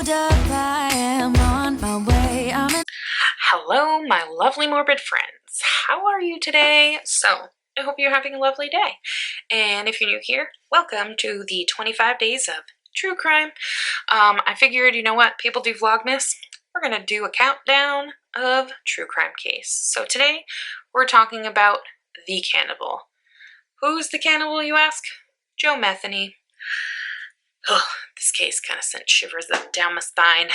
hold up, I am on my way. Hello, my lovely morbid friends. How are you today? So, I hope you're having a lovely day. And if you're new here, welcome to the 25 days of true crime. I figured, you know what, people do Vlogmas. We're going to do a countdown of true crime case. So today, we're talking about the cannibal. Who's the cannibal, you ask? Joe Metheny. Oh, this case kind of sent shivers up down my spine.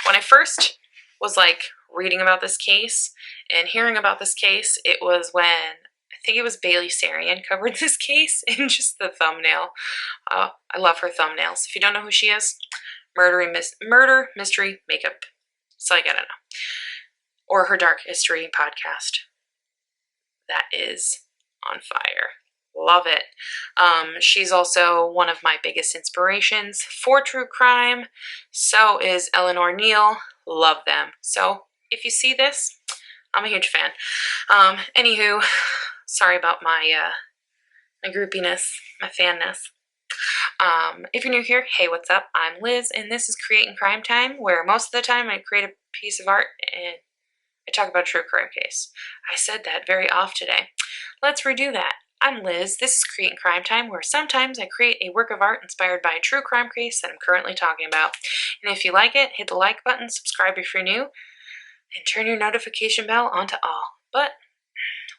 When I first was reading about this case and hearing about this case, it was when I think it was Bailey Sarian covered this case in just the thumbnail. I love her thumbnails. If you don't know who she is, murder mystery makeup. It's like, I don't know. Or her dark history podcast. That is on fire. Love it. She's also one of my biggest inspirations for true crime. So is Eleanor Neal. Love them. So if you see this, I'm a huge fan. Anywho, sorry about my groupiness, my fanness. If you're new here, hey, what's up? I'm Liz, and this is Creating Crime Time, where most of the time I create a piece of art and I talk about a true crime case. I said that very off today. Let's redo that. I'm Liz. This is Creating Crime Time, where sometimes I create a work of art inspired by a true crime case that I'm currently talking about. And if you like it, hit the like button, subscribe if you're new, and turn your notification bell on to all. But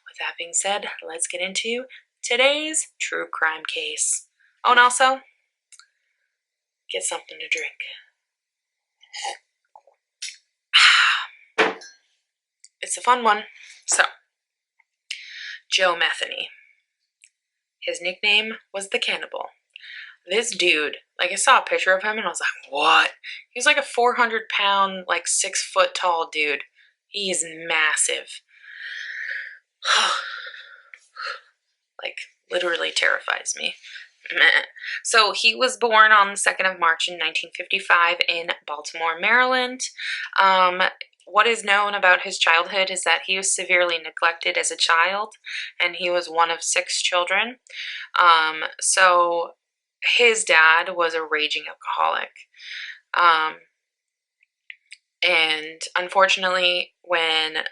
with that being said, let's get into today's true crime case. Oh, and also, get something to drink. It's a fun one. So, Joe Metheny. His nickname was the Cannibal. This dude, I saw a picture of him and I was like, what? He's like a 400-pound, 6-foot tall dude. He's massive. Literally terrifies me. So he was born on the 2nd of March in 1955 in Baltimore, Maryland. What is known about his childhood is that he was severely neglected as a child, and he was one of 6 children. So his dad was a raging alcoholic. And unfortunately, when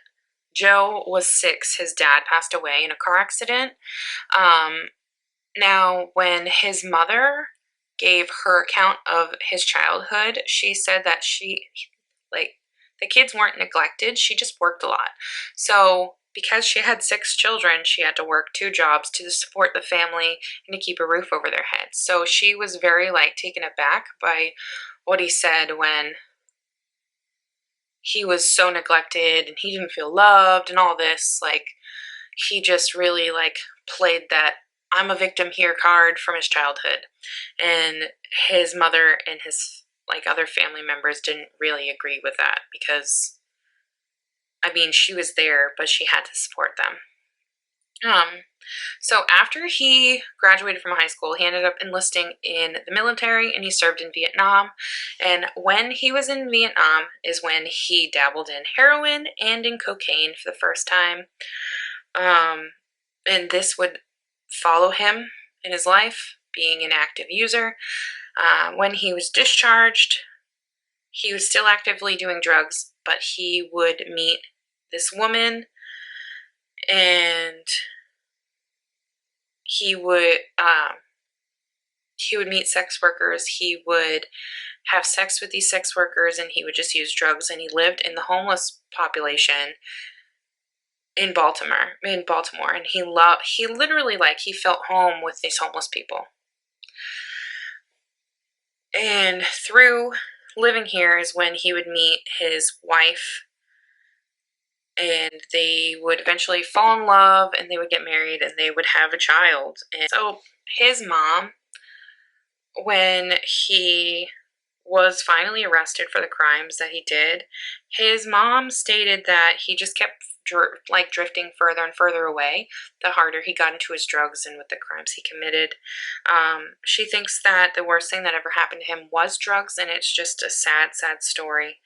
Joe was 6, his dad passed away in a car accident. Now, when his mother gave her account of his childhood, she said that the kids weren't neglected, she just worked a lot. So, because she had 6 children, she had to work 2 jobs to support the family and to keep a roof over their heads. So she was very, taken aback by what he said when he was so neglected and he didn't feel loved and all this. He just really, played that I'm a victim here card from his childhood. And his mother and his other family members didn't really agree with that because, she was there, but she had to support them. So after he graduated from high school, he ended up enlisting in the military and he served in Vietnam. And when he was in Vietnam is when he dabbled in heroin and in cocaine for the first time. And this would follow him in his life, being an active user. When he was discharged, he was still actively doing drugs, but he would meet this woman and he would meet sex workers. He would have sex with these sex workers and he would just use drugs, and he lived in the homeless population in Baltimore, and he literally he felt home with these homeless people. And through living here is when he would meet his wife, and they would eventually fall in love and they would get married and they would have a child. And so his mom, when he was finally arrested for the crimes that he did, his mom stated that he just kept drifting further and further away the harder he got into his drugs and with the crimes he committed. She thinks that the worst thing that ever happened to him was drugs, and it's just a sad, sad story.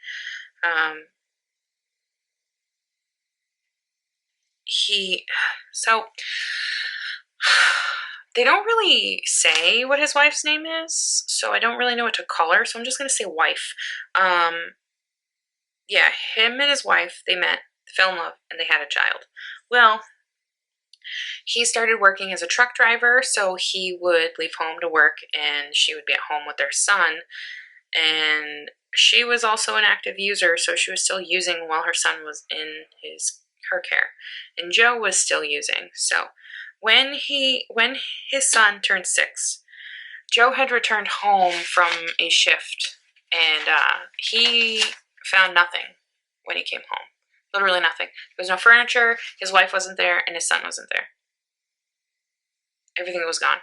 They don't really say what his wife's name is, so I don't really know what to call her, so I'm just going to say wife. Yeah, him and his wife, they met, fell in love, and they had a child. Well, he started working as a truck driver, so he would leave home to work, and she would be at home with their son. And she was also an active user, so she was still using while her son was in her care. And Joe was still using. So when his son turned 6, Joe had returned home from a shift, and he found nothing when he came home. Literally nothing. There was no furniture, his wife wasn't there, and his son wasn't there. Everything was gone.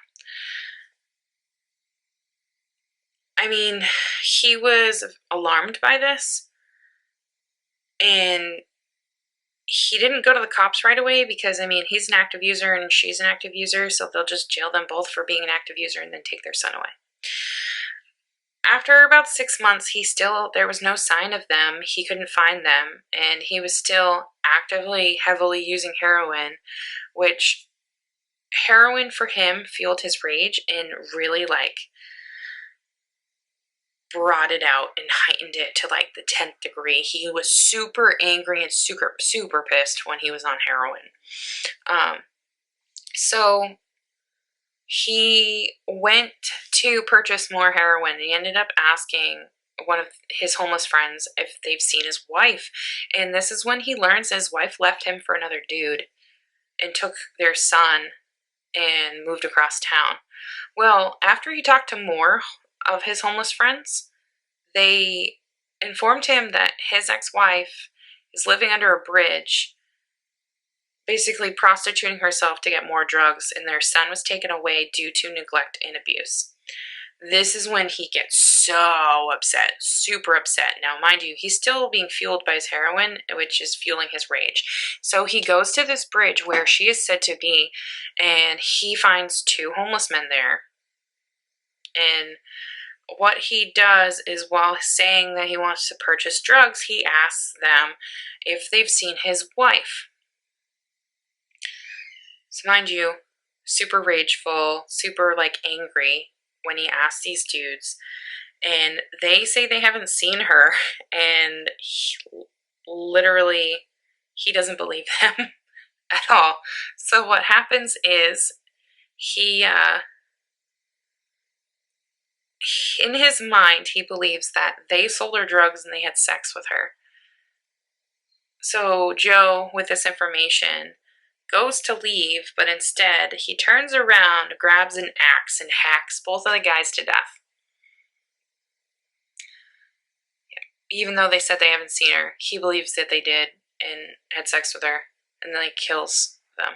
I mean, he was alarmed by this, and he didn't go to the cops right away because, I mean, he's an active user and she's an active user, so they'll just jail them both for being an active user and then take their son away. After about 6 months, there was no sign of them. He couldn't find them, and he was still actively, heavily using heroin, which heroin for him fueled his rage and really, brought it out and heightened it to the 10th degree. He was super angry and super pissed when he was on heroin. So he went to purchase more heroin. He ended up asking one of his homeless friends if they've seen his wife, and this is when he learns his wife left him for another dude and took their son and moved across town. Well, after he talked to more of his homeless friends, they informed him that his ex-wife is living under a bridge, basically prostituting herself to get more drugs, and their son was taken away due to neglect and abuse. This is when he gets so upset, super upset. Now, mind you, he's still being fueled by his heroin, which is fueling his rage. So he goes to this bridge where she is said to be, and he finds 2 homeless men there. And what he does is, while saying that he wants to purchase drugs, he asks them if they've seen his wife. So mind you, super rageful, super angry when he asks these dudes, and they say they haven't seen her, and he doesn't believe them at all. So what happens is in his mind, he believes that they sold her drugs and they had sex with her. So Joe, with this information, goes to leave, but instead he turns around, grabs an axe, and hacks both of the guys to death. Even though they said they haven't seen her, he believes that they did and had sex with her, and then he kills them.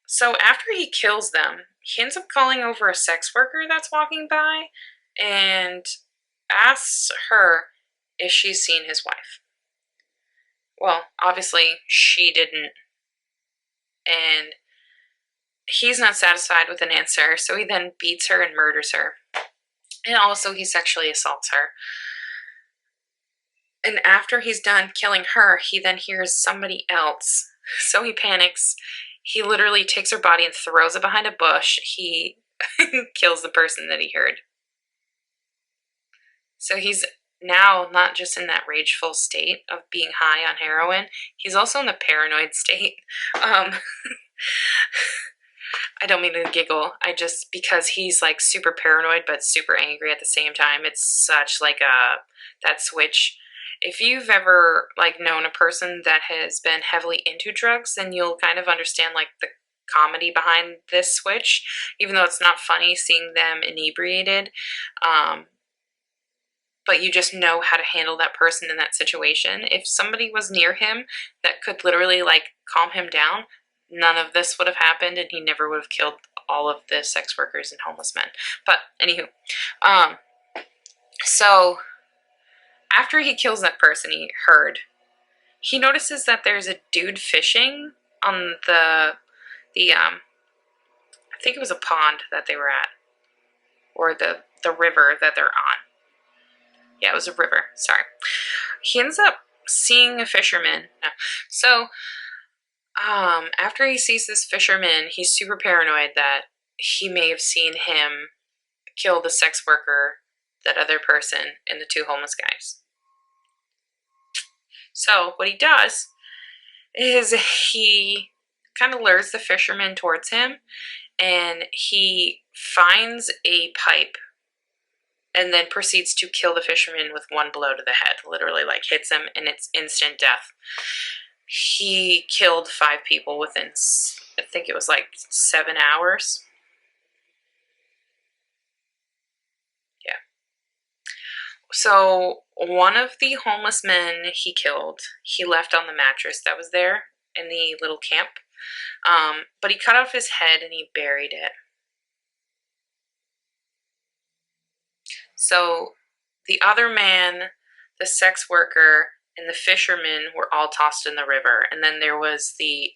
So after he kills them, he ends up calling over a sex worker that's walking by and asks her if she's seen his wife. Well, obviously she didn't, and he's not satisfied with an answer, so he then beats her and murders her. And also he sexually assaults her. And after he's done killing her, he then hears somebody else, so he panics. He literally takes her body and throws it behind a bush. He kills the person that he heard. So he's now not just in that rageful state of being high on heroin, he's also in the paranoid state. I don't mean to giggle. Because he's super paranoid but super angry at the same time. It's such that switch. If you've ever known a person that has been heavily into drugs, then you'll kind of understand the comedy behind this switch, even though it's not funny seeing them inebriated. But you just know how to handle that person in that situation. If somebody was near him that could literally calm him down, none of this would have happened, and he never would have killed all of the sex workers and homeless men. But anywho, so after he kills that person he heard, he notices that there's a dude fishing on the I think it was a pond that they were at, or the river that they're on. Yeah, it was a river. Sorry. He ends up seeing a fisherman. No. So After he sees this fisherman, he's super paranoid that he may have seen him kill the sex worker, that other person, and the two homeless guys. So what he does is he kind of lures the fisherman towards him, and he finds a pipe and then proceeds to kill the fisherman with one blow to the head. Literally, like, hits him, and it's instant death. He killed 5 people within, I think it was like 7 hours. Yeah. So one of the homeless men he killed, he left on the mattress that was there in the little camp. But he cut off his head and he buried it. So the other man, the sex worker, and the fisherman were all tossed in the river. And then there was the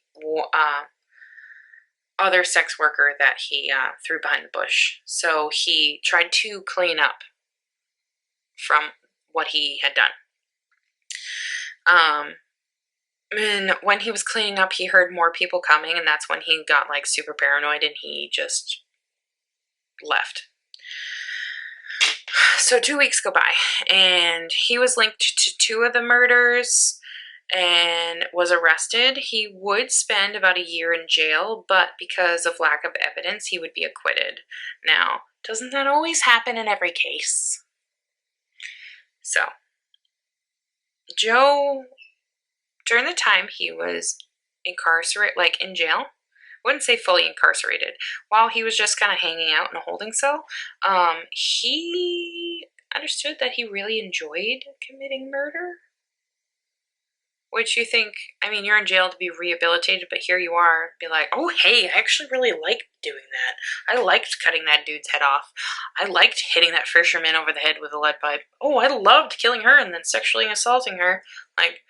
other sex worker that he threw behind the bush. So he tried to clean up from what he had done. And when he was cleaning up, he heard more people coming, and that's when he got like super paranoid and he just left. So 2 weeks go by, and he was linked to 2 of the murders and was arrested. He would spend about a year in jail, but because of lack of evidence, he would be acquitted. Now, doesn't that always happen in every case? So, Joe, during the time he was incarcerated, like in jail, I wouldn't say fully incarcerated, while he was just kind of hanging out in a holding cell, he understood that he really enjoyed committing murder. Which you think, I mean, you're in jail to be rehabilitated, but here you are, be like, oh, hey, I actually really liked doing that. I liked cutting that dude's head off. I liked hitting that fisherman over the head with a lead pipe. Oh, I loved killing her and then sexually assaulting her. Like,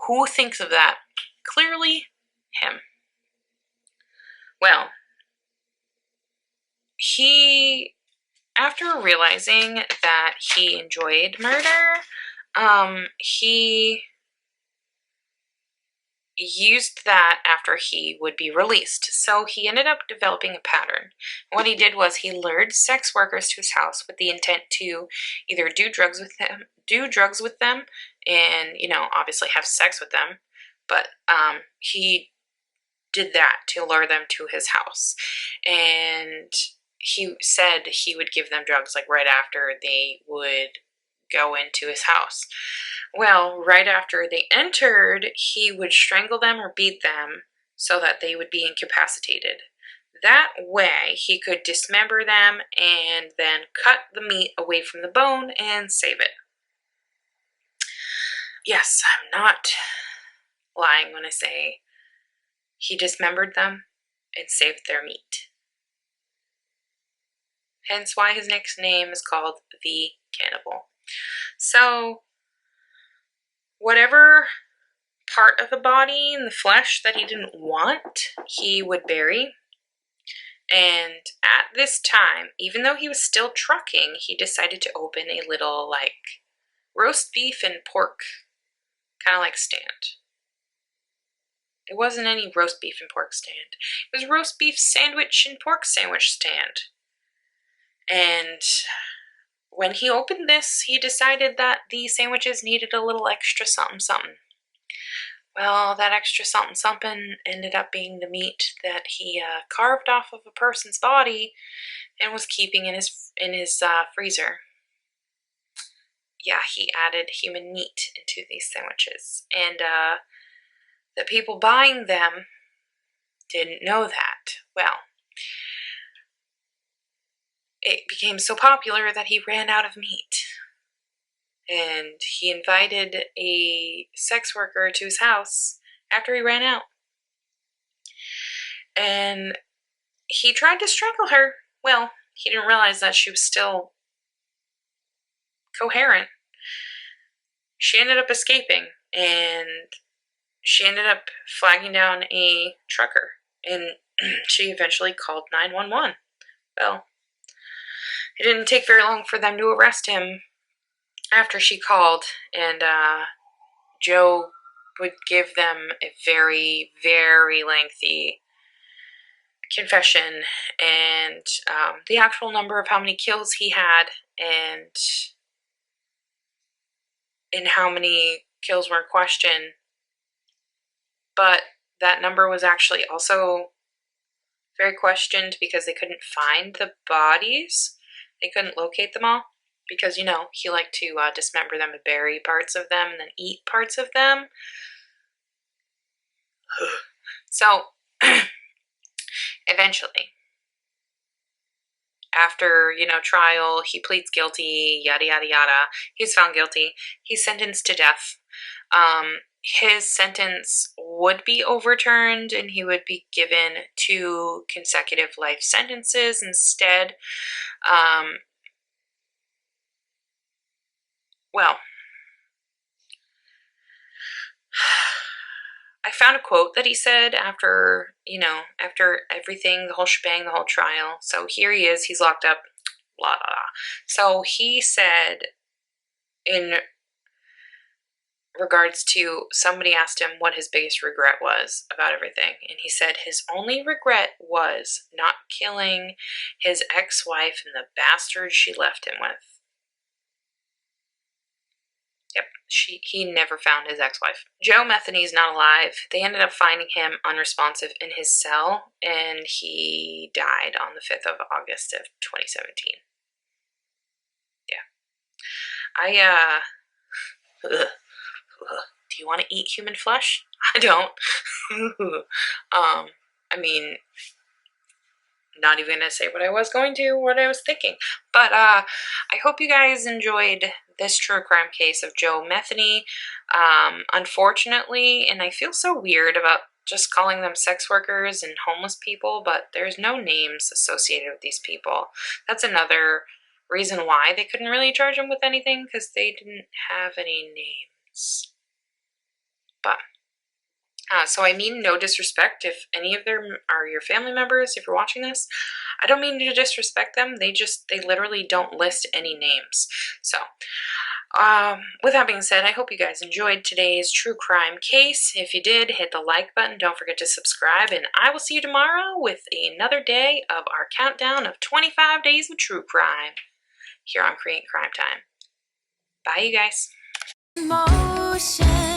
who thinks of that? Clearly, him. Well, he, after realizing that he enjoyed murder, he used that after he would be released. So he ended up developing a pattern. What he did was he lured sex workers to his house with the intent to either do drugs with them, and, you know, obviously have sex with them. But he did that to lure them to his house. And he said he would give them drugs like right after they would go into his house. Well, right after they entered, he would strangle them or beat them so that they would be incapacitated. That way, he could dismember them and then cut the meat away from the bone and save it. Yes, I'm not lying when I say he dismembered them and saved their meat. Hence why his next name is called the Cannibal. So, whatever part of the body and the flesh that he didn't want, he would bury. And at this time, even though he was still trucking, he decided to open a little, like, roast beef and pork kind of like stand. It wasn't any roast beef and pork stand. It was roast beef sandwich and pork sandwich stand. And when he opened this, he decided that the sandwiches needed a little extra something something. Well, that extra something something ended up being the meat that he carved off of a person's body and was keeping in his freezer. Yeah, he added human meat into these sandwiches, and the people buying them didn't know that. Well, it became so popular that he ran out of meat. And he invited a sex worker to his house after he ran out. And he tried to strangle her. Well, he didn't realize that she was still coherent. She ended up escaping, and she ended up flagging down a trucker, and she eventually called 911. Well, it didn't take very long for them to arrest him after she called, and Joe would give them a very, very lengthy confession, and the actual number of how many kills he had, and how many kills were in question. But that number was actually also very questioned because they couldn't find the bodies. They couldn't locate them all because, you know, he liked to dismember them and bury parts of them and then eat parts of them. So eventually, after, you know, trial, he pleads guilty, yada, yada, yada. He's found guilty. He's sentenced to death. His sentence would be overturned and he would be given 2 consecutive life sentences instead. Well, I found a quote that he said after, you know, after everything, the whole shebang, the whole trial. So here he is, he's locked up, blah, blah, blah. So he said, in regards to, somebody asked him what his biggest regret was about everything, and he said his only regret was not killing his ex-wife and the bastard she left him with. Yep, he never found his ex-wife. Joe Metheny is not alive. They ended up finding him unresponsive in his cell, and he died on the 5th of August of 2017. Yeah. Do you want to eat human flesh? I don't. I mean, not even gonna say what I was going to, what I was thinking. But I hope you guys enjoyed this true crime case of Joe Metheny. Unfortunately, and I feel so weird about just calling them sex workers and homeless people, but there's no names associated with these people. That's another reason why they couldn't really charge them with anything, because they didn't have any names. But so I mean no disrespect if any of them are your family members, if you're watching this. I don't mean to disrespect them. They literally don't list any names. So with that being said, I hope you guys enjoyed today's true crime case. If you did, hit the like button. Don't forget to subscribe, and I will see you tomorrow with another day of our countdown of 25 days of true crime here on Korean Crime Time. Bye, you guys. Motion.